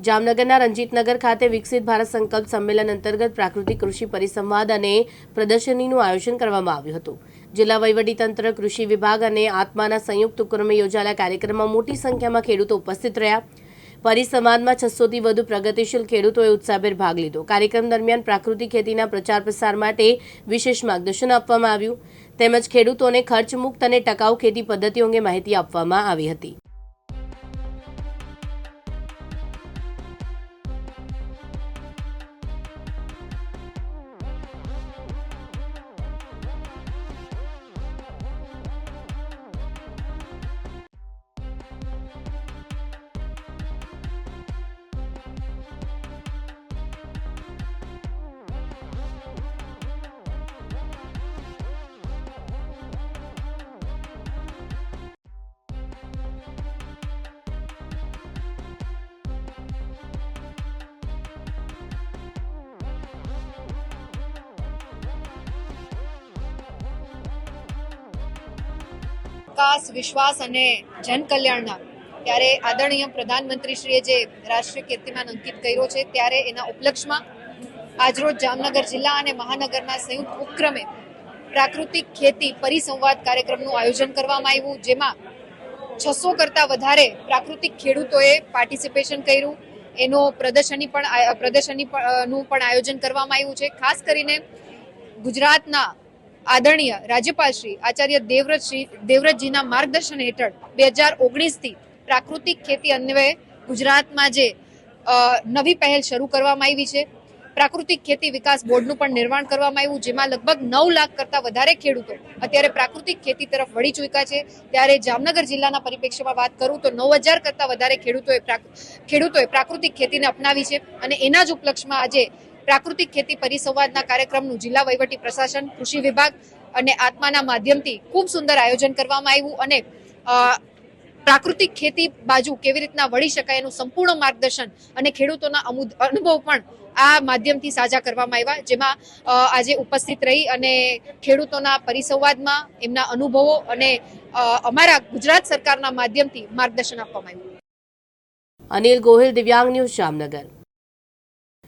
જામનગરના રંજીતનગર ખાતે વિકસિત ભારત સંકલ્પ સંમેલન અંતર્ગત પ્રાકૃતિક કૃષિ પરિસંવાદ અને પ્રદર્શનીનું આયોજન કરવામાં આવ્યું હતું। જિલ્લા વહીવટીતંત્ર, કૃષિ વિભાગ અને આત્માના સંયુક્ત ઉપક્રમે યોજાયેલા કાર્યક્રમમાં મોટી સંખ્યામાં ખેડૂતો ઉપસ્થિત રહ્યા। પરિસંવાદમાં 600થી વધુ પ્રગતિશીલ ખેડૂતોએ ઉત્સાહભેર ભાગ લીધો। કાર્યક્રમ દરમિયાન પ્રાકૃતિક ખેતીના પ્રચાર પ્રસાર માટે વિશેષ માર્ગદર્શન આપવામાં આવ્યું તેમજ ખેડૂતોને ખર્ચમુક્ત અને ટકાઉ ખેતી પદ્ધતિઓ અંગે માહિતી આપવામાં આવી હતી। વિકાસ, વિશ્વાસ અને જનકલ્યાણના ત્યારે આદરણીય પ્રધાનમંત્રીશ્રીએ જે રાષ્ટ્રીય કીર્તિમાન અંકિત કર્યો છે ત્યારે એના ઉપલક્ષમાં આજરોજ જામનગર જિલ્લા અને મહાનગરના સંયુક્ત ઉપક્રમે પ્રાકૃતિક ખેતી પરિસંવાદ કાર્યક્રમનું આયોજન કરવામાં આવ્યું, જેમાં 600 કરતાં વધારે પ્રાકૃતિક ખેડૂતોએ પાર્ટિસિપેશન કર્યું। એનો પ્રદર્શનીનું પણ આયોજન કરવામાં આવ્યું છે। ખાસ કરીને ગુજરાતના આદરણીય રાજ્યપાલ શ્રી આચાર્ય દેવવ્રતજીના માર્ગદર્શન હેઠળ 2019થી પ્રાકૃતિક ખેતી અન્વયે ગુજરાતમાં જે નવી પહેલ શરૂ કરવામાં આવી છે, પ્રાકૃતિક ખેતી વિકાસ બોર્ડનું પણ નિર્માણ કરવામાં આવ્યું, જેમાં લગભગ 9 લાખ કરતાં વધારે ખેડૂતો અત્યારે પ્રાકૃતિક ખેતી તરફ વળી ચૂક્યા છે। ત્યારે જામનગર જિલ્લાના પરિપ્રેક્ષ્યમાં વાત કરું તો 9000 કરતાં વધારે ખેડૂતોએ પ્રાકૃતિક ખેતીને અપનાવી છે અને એના જ ઉપલક્ષમાં આજે પ્રાકૃતિક ખેતી પરિસંવાદના કાર્યક્રમનું જિલ્લા વહીવટી પ્રશાસન, કૃષિ વિભાગ અને આત્માના માધ્યમથી ખૂબ સુંદર આયોજન કરવામાં આવ્યું અને પ્રાકૃતિક ખેતી બાજુ કેવી રીતના વળી શકાય એનું સંપૂર્ણ માર્ગદર્શન અને ખેડૂતોના અનુભવ પણ આ માધ્યમથી સાજા કરવામાં આવ્યા, જેમાં આજે ઉપસ્થિત રહી અને ખેડૂતોના પરિસંવાદમાં એમના અનુભવો અને અમારા ગુજરાત સરકારના માધ્યમથી માર્ગદર્શન આપવામાં આવ્યું। અનિલ ગોહિલ, દિવ્યાંગ ન્યૂઝ, જામનગર।